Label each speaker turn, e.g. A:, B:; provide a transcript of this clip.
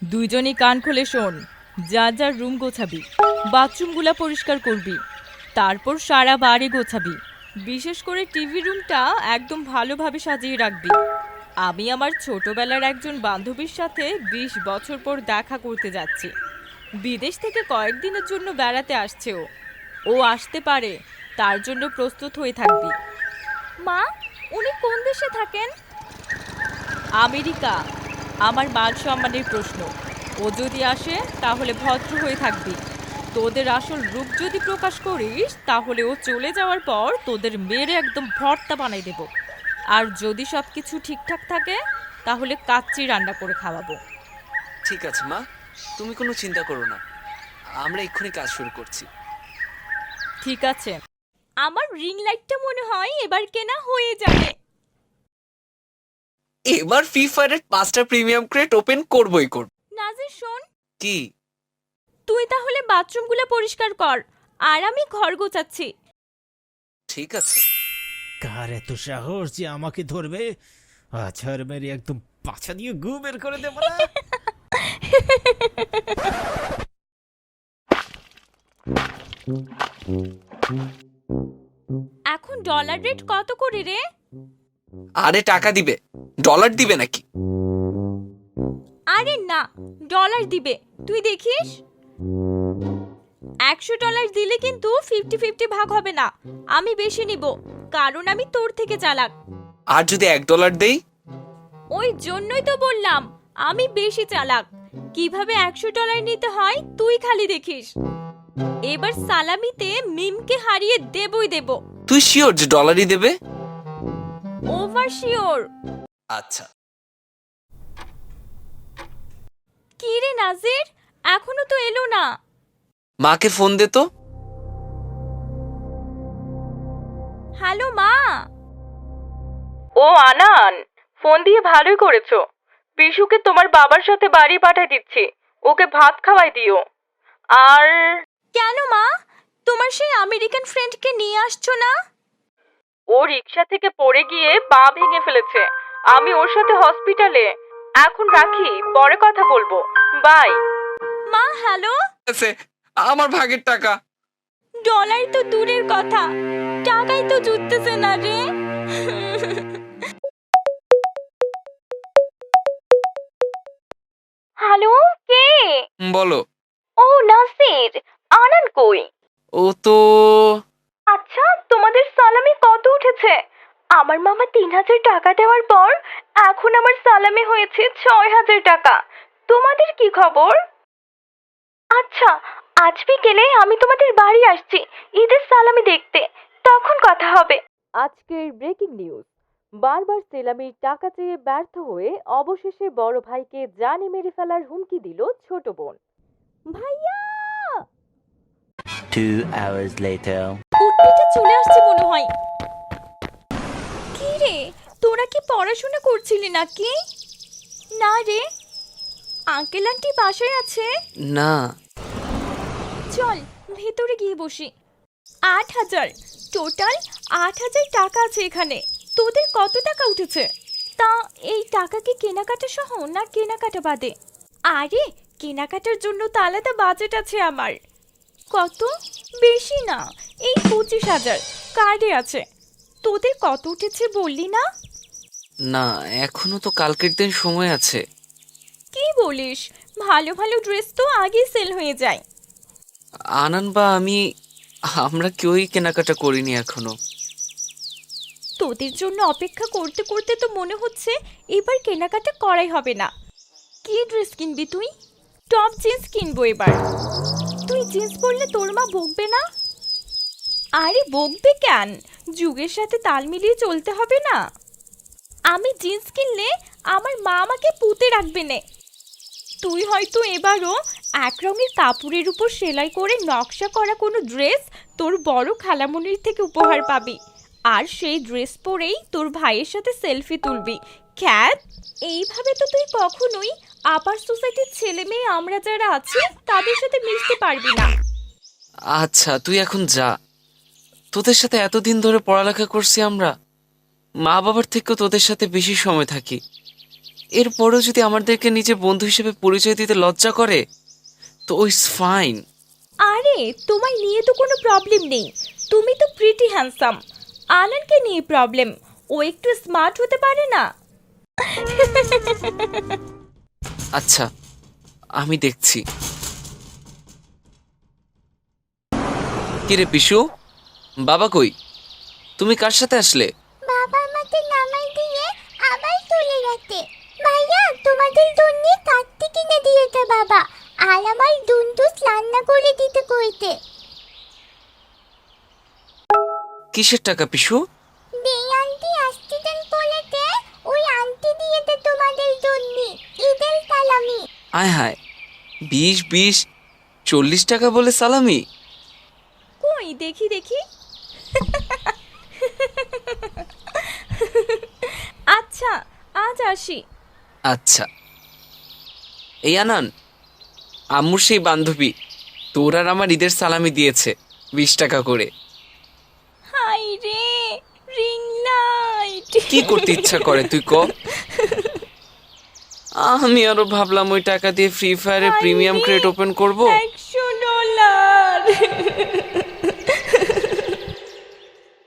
A: দুইজনই কান খুলে শোন। যা যার রুম গোছাবি, বাথরুমগুলা পরিষ্কার করবি, তারপর সারা বাড়ি গোছাবি। বিশেষ করে টিভি রুমটা একদম ভালোভাবে সাজিয়ে রাখবি। আমি আমার ছোটবেলার একজন বান্ধবীর সাথে ২০ বছর পর দেখা করতে যাচ্ছি। বিদেশ থেকে কয়েকদিনের জন্য বেড়াতে আসছে ও। ও আসতে পারে, তার জন্য প্রস্তুত হয়ে থাকবি। মা, উনি কোন দেশে থাকেন? আমেরিকা। আমার মান সম্মানের প্রশ্ন। ও যদি আসে তাহলে ভদ্র হয়ে থাকবি। তোদের আসল রূপ যদি প্রকাশ করিস তাহলে ও চলে যাওয়ার পর তোদের মেরে একদম ভর্তা বানাই দেব। আর যদি সব কিছু ঠিকঠাক থাকে তাহলে কাচ্চি রান্না করে খাওয়াবো।
B: ঠিক আছে মা, তুমি কোনো চিন্তা করো না, আমরা এক্ষুনি কাজ শুরু করছি।
A: ঠিক আছে। আমার রিং লাইটটা মনে হয় এবার কেনা হয়ে যাবে।
B: এবার ফ্রি ফায়ারের 5টা প্রিমিয়াম ক্রেট ওপেন করবই করব।
A: নাজির শোন,
B: কি?
A: তুই তাহলে বাথরুমগুলো পরিষ্কার কর, আর আমি ঘর গোছাচ্ছি।
B: ঠিক আছে।
C: কার এত সাহস যে আমাকে ধরবে? আছাড় মেরে একদম পাছা দিয়ে গু বের করে দেবো না।
A: এখন ডলার রেট কত করে রে?
B: আরে টাকা দিবে, ডলার দিবে নাকি?
A: আরে না, ডলার দিবে। তুই দেখিস, $100 দিলে কিন্তু 50-50 ভাগ হবে না। আমি বেশি নিব, কারণ আমি তোর থেকে চালাক।
B: আর যদি $1 দেই?
A: ওই জন্যই তো বললাম আমি বেশি চালাক। কিভাবে $100 নিতে হয় তুই খালি দেখিস। এবার সালামিতে মিমকে হারিয়ে দেবই দেব।
B: তুই শিওর যে ডলারই দেবে?
A: Over sure.
B: আচ্ছা।
A: কি রে নাজির, এখনো তো এলো না।
B: মাকে ফোন দে তো।
A: হ্যালো মা। ও আনান, ফোন দিয়ে ভালোই করেছো। পিশুকে তোমার বাবার সাথে বাড়ি পাঠিয়ে দিচ্ছি, ওকে ভাত খাওয়াই দিও। আর কেন মা, তোমার সেই আমেরিকান ফ্রেন্ডকে নিয়ে আসছো না? ও রিক্সা থেকে পড়ে গিয়ে পা ভেঙে ফেলেছে, আমি ওর সাথে হসপিটালে। এখন রাখি, পরে কথা বলবো, বাই। মা হ্যালো।
B: আছে আমার ভাগের টাকা।
A: ডলার তো দূরের কথা, টাকাই তো জুটতেছে না রে। হ্যালো, কে?
B: বলো।
A: ও নাসির, আনান কই?
B: ও তো
A: আচ্ছা, তোমাদের সালামি কত উঠেছে? আমার মামা 3,000 টাকা দেওয়ার পর এখন আমার সালামি হয়েছে 6,000 টাকা। তোমাদের কি খবর? আচ্ছা, আজ বিকেলে আমি তোমাদের বাড়ি আসছি ঈদের সালামি দেখতে, তখন কথা হবে। আজকের ব্রেকিং নিউজ। বারবার সেলামির টাকা চেয়ে ব্যর্থ হয়ে অবশেষে বড় ভাইকে জানে মেরে ফেলার হুমকি দিল ছোট বোন। ভাইয়া!
D: 2 hours later.
A: কুটপিটা চলে আসছে মনে হয়। কি রে, তোরা কি পড়াশোনা করছিলি নাকি? না রে। আঙ্কেল আন্টি বাসায় আছে?
B: না।
A: চল ভেতরে গিয়ে বসি। 8,000, টোটাল 8,000 টাকা আছে এখানে। তোদের কত টাকা উঠেছে? তা এই টাকা কি কেনাকাটা সহ না কেনাকাটা বাদে? আরে কেনাকাটার জন্য তো আলাদা বাজেট আছে আমার। কত? বেশি না, এই 25,000 কার্ডে আছে। তোদের কত উঠেছে বললি না?
B: না, এখনো তো কালকের দিন সময় আছে।
A: কি বলিস, ভালো ভালো ড্রেস তো আগেই সেল হয়ে যায়।
B: আনান বা আমরা কেউই কেনাকাটা করিনি এখনো।
A: তোদের জন্য অপেক্ষা করতে করতে তো মনে হচ্ছে এবার কেনাকাটা করাই হবে না। কি ড্রেস কিনবি তুই? টপ জিন্স কিনবো এবার। তুই জিন্স পরলে তোর মা বকবে না? আরে বকবে কেন, যুগের সাথে তাল মিলিয়ে চলতে হবে না? আমি জিন্স কিনলে আমার মা আমাকে পুঁতে রাখবে না। তুই হয়তো এবারও এক রঙের কাপড়ের উপর সেলাই করে নকশা করা কোনো ড্রেস তোর বড় খালামণির থেকে উপহার পাবি, আর সেই ড্রেস পরেই তোর ভাইয়ের সাথে সেলফি তুলবি। খ্যাত, এইভাবে তো তুই কখনোই আপার সোসাইটির ছেলে মেয়ে আমরা যারা আছি তাদের সাথে মিশতে পারবি না।
B: আচ্ছা তুই এখন যা, তোদের সাথে এতদিন ধরে পড়ালেখা করছি আমরা, মা বাবার থেকেও তোদের সাথে বেশি সময় থাকি। এরপরেও যদি আমাদেরকে নিজের বন্ধু হিসেবে পরিচয় দিতে লজ্জা করে তো ইটস ফাইন।
A: আরে তোমায় নিয়ে তো কোনো প্রবলেম নেই, তুমি তো প্রিটি হ্যান্ডসাম। আনানকে নিয়ে প্রবলেম, ও একটু স্মার্ট হতে পারে না।
B: আচ্ছা, আমি দেখছি। কিরে পিসু, বাবা কই? তুমি কার সাথে আসলে?
D: বাবা আমাকে নামাই দিয়ে আবার চলে গেছে। ভাইয়া তোমাদের জন্য কাটতে কিনে দিয়েছে বাবা, আর আমার দুন্দুস রান্না করে দিতে কইতে।
B: কিসের টাকা পিসু?
D: দেই আন্টি অ্যাক্সিডেন্ট করেছে, ওই আন্টি দিয়েছে তোমাদের জন্য ঈদের সালামি।
B: আয় হায়, 20 টাকা বলে সালামি?
A: কই দেখি দেখি। আচ্ছা আজ আসি।
B: আচ্ছা। এই আনান, আম্মুর সেই বান্ধবী তোর আর আমার ঈদের সালামি দিয়েছে 20 টাকা করে।
A: হাই রে, রিং লাইট।
B: কি করতে ইচ্ছা করে তুই ক? আমি আরো ভাবলাম ওই টাকা দিয়ে ফ্রি ফায়ারে প্রিমিয়াম ক্রেট ওপেন করব।
A: 100